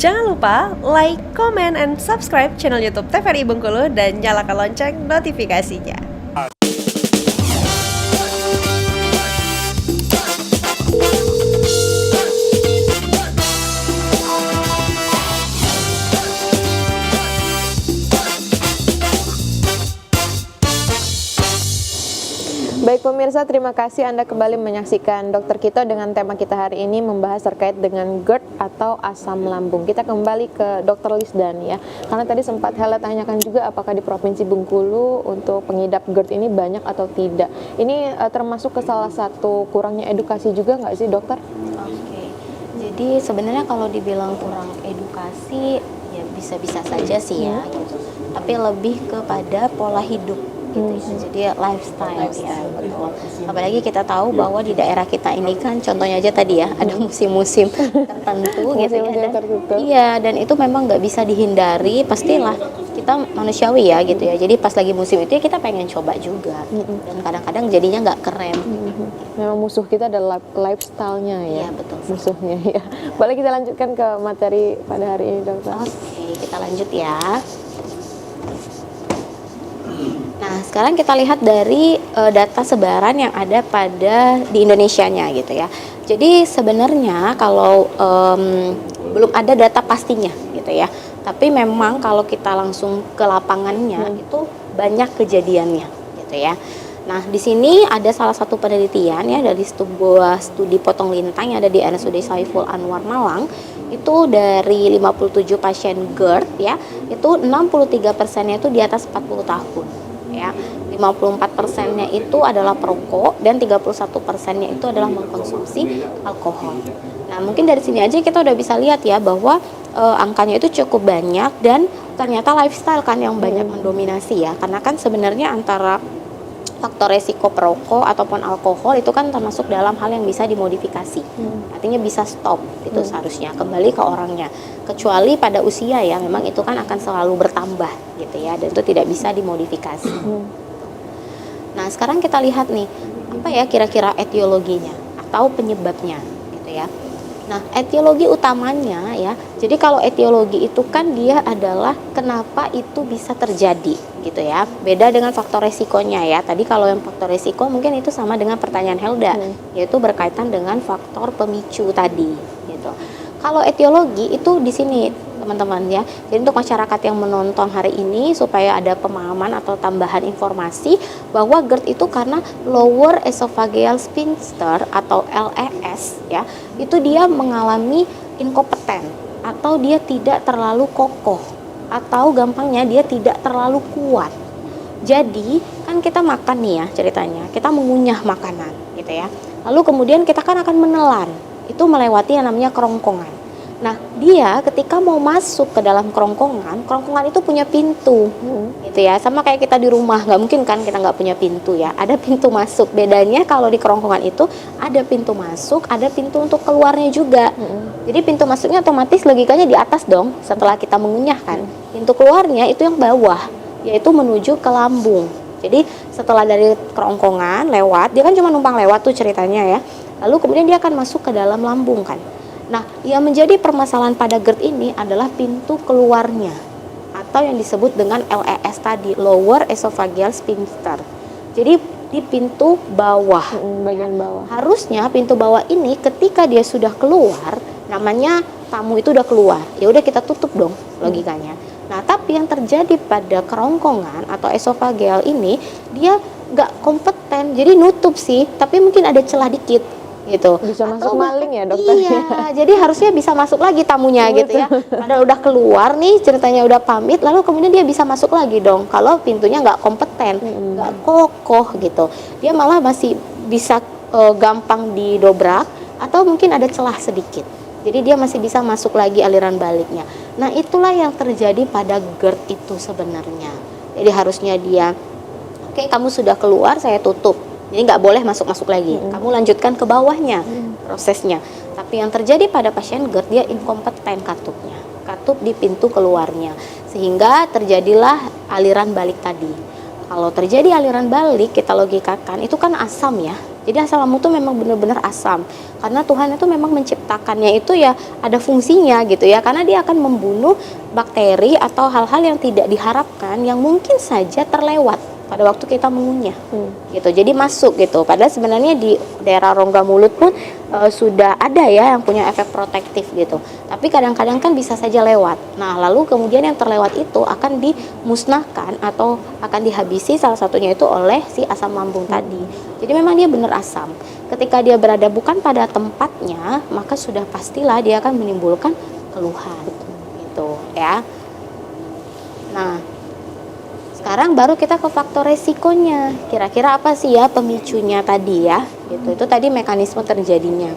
Jangan lupa like, comment, and subscribe channel YouTube TVRI Bengkulu dan nyalakan lonceng notifikasinya. Baik pemirsa, terima kasih Anda kembali menyaksikan Dokter Kita dengan tema kita hari ini membahas terkait dengan GERD atau asam lambung. Kita kembali ke Dr. Lisdani ya, karena tadi sempat Hela tanyakan juga apakah di Provinsi Bengkulu untuk pengidap GERD ini banyak atau tidak. Ini termasuk ke salah satu kurangnya edukasi juga nggak sih dokter? Oke, jadi sebenarnya kalau dibilang kurang edukasi ya bisa-bisa saja sih ya gitu. Tapi lebih kepada pola hidup gitu ya. Jadi lifestyle ya, betul. Apalagi kita tahu bahwa di daerah kita ini kan contohnya aja tadi ya ada musim-musim tertentu gitu ya. Iya, dan itu memang nggak bisa dihindari, pastilah kita manusiawi ya gitu ya. Jadi pas lagi musim itu ya kita pengen coba juga. Dan kadang-kadang jadinya nggak keren. Memang musuh kita adalah lifestyle-nya ya. Iya, betul. Musuhnya ya. Boleh kita lanjutkan ke materi pada hari ini dokter? Oke, kita lanjut ya. Nah, sekarang kita lihat dari data sebaran yang ada di Indonesianya gitu ya. Jadi sebenarnya kalau belum ada data pastinya gitu ya. Tapi memang kalau kita langsung ke lapangannya itu banyak kejadiannya gitu ya. Nah, di sini ada salah satu penelitian ya dari sebuah studi potong lintang yang ada di RSUD Saiful Anwar Malang. Itu dari 57 pasien GERD ya, itu 63%-nya itu di atas 40 tahun. Ya, 54%-nya itu adalah perokok dan 31%-nya itu adalah mengkonsumsi alkohol. Nah, mungkin dari sini aja kita udah bisa lihat ya bahwa angkanya itu cukup banyak dan ternyata lifestyle kan yang banyak mendominasi ya. Karena kan sebenarnya antara faktor resiko perokok ataupun alkohol itu kan termasuk dalam hal yang bisa dimodifikasi. Artinya bisa stop itu seharusnya kembali ke orangnya. Kecuali pada usia ya memang itu kan akan selalu bertambah gitu ya dan itu tidak bisa dimodifikasi. Nah, sekarang kita lihat nih apa ya kira-kira etiologinya atau penyebabnya gitu ya. Nah, etiologi utamanya ya, jadi kalau etiologi itu kan dia adalah kenapa itu bisa terjadi gitu ya. Beda dengan faktor resikonya ya. Tadi kalau yang faktor resiko mungkin itu sama dengan pertanyaan Helda, yaitu berkaitan dengan faktor pemicu tadi gitu. Kalau etiologi itu di sini teman-teman ya. Jadi untuk masyarakat yang menonton hari ini supaya ada pemahaman atau tambahan informasi bahwa GERD itu karena lower esophageal sphincter atau LES ya, itu dia mengalami inkompeten atau dia tidak terlalu kokoh atau gampangnya dia tidak terlalu kuat. Jadi kan kita makan nih ya ceritanya, kita mengunyah makanan gitu ya. Lalu kemudian kita kan akan menelan, itu melewati yang namanya kerongkongan. Nah, dia ketika mau masuk ke dalam kerongkongan itu punya pintu, gitu ya. Sama kayak kita di rumah, nggak mungkin kan kita nggak punya pintu ya. Ada pintu masuk. Bedanya kalau di kerongkongan itu ada pintu masuk, ada pintu untuk keluarnya juga. Jadi pintu masuknya otomatis logikanya di atas dong. Setelah kita mengunyah kan, pintu keluarnya itu yang bawah, yaitu menuju ke lambung. Jadi setelah dari kerongkongan lewat, dia kan cuma numpang lewat tuh ceritanya ya. Lalu kemudian dia akan masuk ke dalam lambung kan. Nah, yang menjadi permasalahan pada GERD ini adalah pintu keluarnya atau yang disebut dengan LES tadi, lower esophageal sphincter. Jadi di pintu bawah, bagian bawah. Harusnya pintu bawah ini ketika dia sudah keluar, namanya tamu itu udah keluar, ya udah kita tutup dong logikanya. Nah, tapi yang terjadi pada kerongkongan atau esophageal ini dia nggak kompeten, jadi nutup sih, tapi mungkin ada celah dikit. Gitu. Bisa masuk maling ya dokter? Iya, jadi harusnya bisa masuk lagi tamunya gitu ya. Padahal udah keluar nih, ceritanya udah pamit, lalu kemudian dia bisa masuk lagi dong. Kalau pintunya nggak kompeten, nggak kokoh gitu, dia malah masih bisa gampang didobrak atau mungkin ada celah sedikit. Jadi dia masih bisa masuk lagi aliran baliknya. Nah, itulah yang terjadi pada GERD itu sebenarnya. Jadi harusnya dia, oke, kamu sudah keluar, saya tutup. Jadi nggak boleh masuk-masuk lagi. Kamu lanjutkan ke bawahnya prosesnya. Tapi yang terjadi pada pasien GERD dia inkompeten katupnya. Katup di pintu keluarnya. Sehingga terjadilah aliran balik tadi. Kalau terjadi aliran balik kita logikakan itu kan asam ya. Jadi asam lambung tuh memang benar-benar asam. Karena Tuhan itu memang menciptakannya itu ya ada fungsinya gitu ya. Karena dia akan membunuh bakteri atau hal-hal yang tidak diharapkan yang mungkin saja terlewat pada waktu kita mengunyah gitu. Jadi masuk gitu. Padahal sebenarnya di daerah rongga mulut pun sudah ada ya yang punya efek protektif gitu. Tapi kadang-kadang kan bisa saja lewat. Nah, lalu kemudian yang terlewat itu akan dimusnahkan atau akan dihabisi, salah satunya itu oleh si asam lambung tadi. Jadi memang dia benar asam. Ketika dia berada bukan pada tempatnya, maka sudah pastilah dia akan menimbulkan keluhan gitu ya. Nah, sekarang baru kita ke faktor resikonya. Kira-kira apa sih ya pemicunya tadi ya? Gitu. Itu tadi mekanisme terjadinya.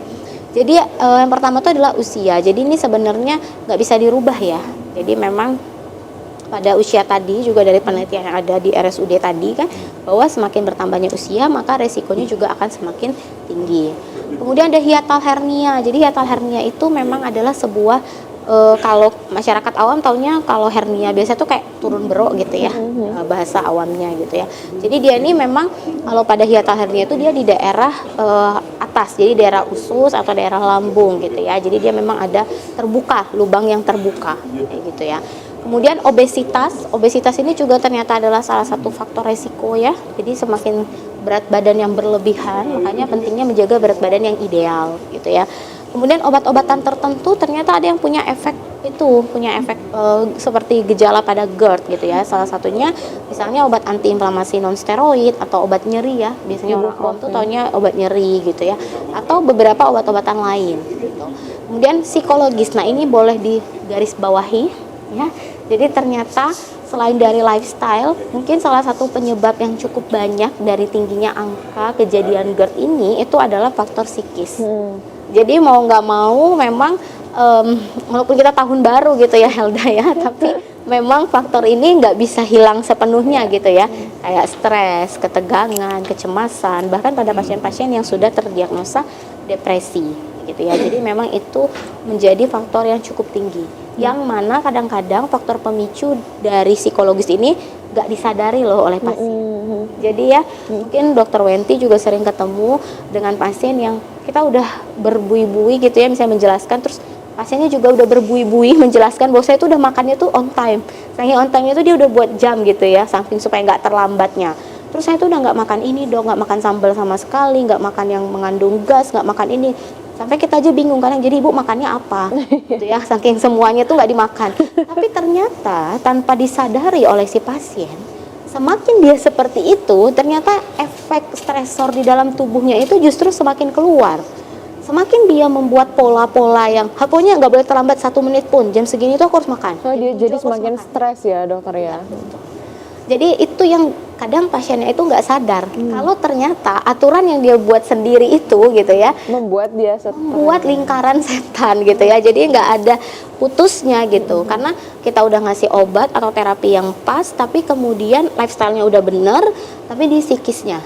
Jadi yang pertama itu adalah usia. Jadi ini sebenarnya nggak bisa dirubah ya. Jadi memang pada usia tadi juga dari penelitian yang ada di RSUD tadi kan, bahwa semakin bertambahnya usia maka resikonya juga akan semakin tinggi. Kemudian ada hiatal hernia. Jadi hiatal hernia itu memang adalah sebuah kalau masyarakat awam taunya kalau hernia biasa tuh kayak turun berok gitu ya, bahasa awamnya gitu ya. Jadi dia ini memang kalau pada hiatal hernia itu dia di daerah atas, jadi daerah usus atau daerah lambung gitu ya. Jadi dia memang ada terbuka, lubang yang terbuka kayak gitu ya. Kemudian obesitas ini juga ternyata adalah salah satu faktor resiko ya. Jadi semakin berat badan yang berlebihan, makanya pentingnya menjaga berat badan yang ideal gitu ya. Kemudian obat-obatan tertentu ternyata ada yang punya efek seperti gejala pada GERD gitu ya. Salah satunya misalnya obat antiinflamasi non steroid atau obat nyeri ya. Biasanya orang awam tuh taunya obat nyeri gitu ya. Atau beberapa obat-obatan lain gitu. Kemudian psikologis. Nah, ini boleh digarisbawahi ya. Jadi ternyata selain dari lifestyle, mungkin salah satu penyebab yang cukup banyak dari tingginya angka kejadian GERD ini itu adalah faktor psikis. Jadi mau nggak mau memang walaupun kita tahun baru gitu ya Helda ya, tapi memang faktor ini nggak bisa hilang sepenuhnya gitu ya. Kayak stres, ketegangan, kecemasan, bahkan pada pasien-pasien yang sudah terdiagnosa depresi gitu ya. Jadi memang itu menjadi faktor yang cukup tinggi. Yang mana kadang-kadang faktor pemicu dari psikologis ini nggak disadari loh oleh pasien. Jadi ya mungkin Dokter Wenti juga sering ketemu dengan pasien yang kita udah berbui-bui gitu ya, misalnya menjelaskan, terus pasiennya juga udah berbui-bui menjelaskan bahwa saya itu udah makannya tuh on time. Saking on time-nya tuh dia udah buat jam gitu ya, saking supaya nggak terlambatnya. Terus saya tuh udah nggak makan ini dong, nggak makan sambal sama sekali, nggak makan yang mengandung gas, nggak makan ini. Sampai kita aja bingung kan, jadi ibu makannya apa gitu ya, saking semuanya tuh nggak dimakan. Tapi ternyata tanpa disadari oleh si pasien, semakin dia seperti itu, ternyata efek stresor di dalam tubuhnya itu justru semakin keluar. Semakin dia membuat pola-pola yang pokoknya nggak boleh terlambat 1 menit pun, jam segini tuh aku harus makan. Oh, dia jadi semakin stres ya dokter ya. Jadi itu yang kadang pasiennya itu nggak sadar kalau ternyata aturan yang dia buat sendiri itu gitu ya Membuat dia stres. membuat lingkaran setan gitu ya. Jadi nggak ada putusnya gitu, karena kita udah ngasih obat atau terapi yang pas, tapi kemudian lifestyle-nya udah bener, tapi di psikisnya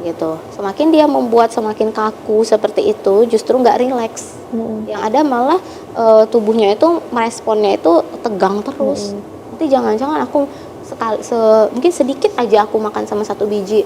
gitu semakin dia membuat semakin kaku seperti itu, justru nggak rileks. Yang ada malah tubuhnya itu meresponnya itu tegang terus. Nanti jangan-jangan aku mungkin sedikit aja aku makan sama 1 biji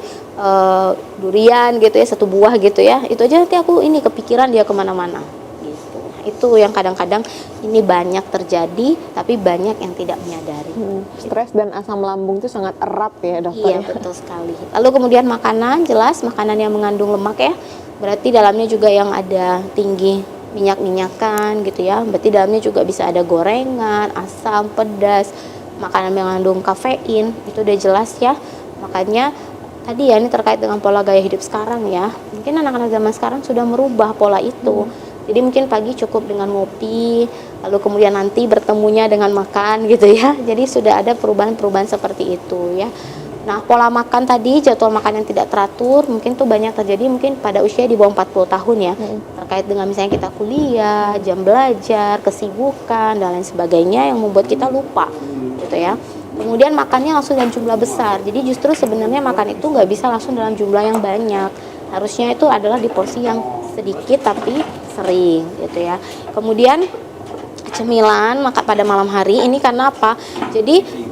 durian gitu ya, 1 buah gitu ya, itu aja nanti aku ini kepikiran dia kemana-mana gitu. Itu yang kadang-kadang ini banyak terjadi, tapi banyak yang tidak menyadari. Stres dan asam lambung itu sangat erat ya dokter. Iya, betul sekali. Lalu kemudian makanan, jelas makanan yang mengandung lemak ya, berarti dalamnya juga yang ada tinggi minyak-minyakan gitu ya, berarti dalamnya juga bisa ada gorengan, asam, pedas, makanan yang mengandung kafein, itu udah jelas ya. Makanya tadi ya, ini terkait dengan pola gaya hidup sekarang ya, mungkin anak-anak zaman sekarang sudah merubah pola itu. Jadi mungkin pagi cukup dengan ngopi, lalu kemudian nanti bertemunya dengan makan gitu ya. Jadi sudah ada perubahan-perubahan seperti itu ya. Nah, pola makan tadi, jadwal makan yang tidak teratur, mungkin tuh banyak terjadi mungkin pada usia di bawah 40 tahun ya. Terkait dengan misalnya kita kuliah, jam belajar, kesibukan, dan lain sebagainya yang membuat kita lupa gitu ya. Kemudian makannya langsung dalam jumlah besar. Jadi justru sebenarnya makan itu nggak bisa langsung dalam jumlah yang banyak. Harusnya itu adalah di porsi yang sedikit tapi sering gitu ya. Kemudian cemilan maka pada malam hari ini karena apa? Jadi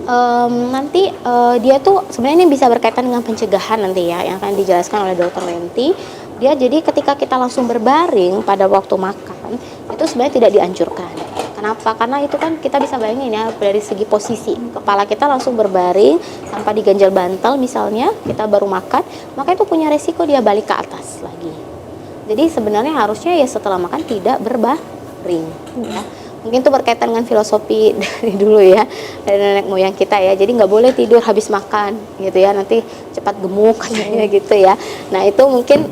nanti dia tuh sebenarnya ini bisa berkaitan dengan pencegahan nanti ya, yang akan dijelaskan oleh Dokter Wenti. Dia jadi ketika kita langsung berbaring pada waktu makan, itu sebenarnya tidak dianjurkan. Kenapa? Karena itu kan kita bisa bayangin ya dari segi posisi kepala kita langsung berbaring tanpa diganjal bantal misalnya kita baru makan, maka itu punya resiko dia balik ke atas lagi. Jadi sebenarnya harusnya ya setelah makan tidak berbaring. Ya. Mungkin itu berkaitan dengan filosofi dari dulu ya, dari nenek moyang kita ya. Jadi nggak boleh tidur habis makan gitu ya, nanti cepat gemuk katanya gitu ya. Nah itu mungkin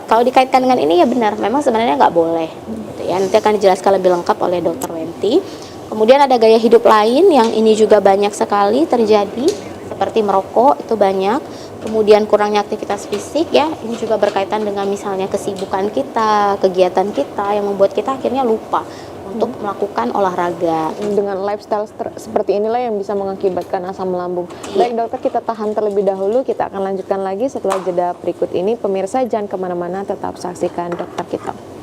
kalau dikaitkan dengan ini ya benar, memang sebenarnya nggak boleh. Gitu ya. Nanti akan dijelaskan lebih lengkap oleh Dr. Wenti. Kemudian ada gaya hidup lain yang ini juga banyak sekali terjadi, seperti merokok itu banyak. Kemudian kurangnya aktivitas fisik ya, ini juga berkaitan dengan misalnya kesibukan kita, kegiatan kita yang membuat kita akhirnya lupa untuk melakukan olahraga. Dengan lifestyle seperti inilah yang bisa mengakibatkan asam lambung. Baik dokter, kita tahan terlebih dahulu, kita akan lanjutkan lagi setelah jeda berikut ini. Pemirsa jangan kemana-mana, tetap saksikan Dokter Kita.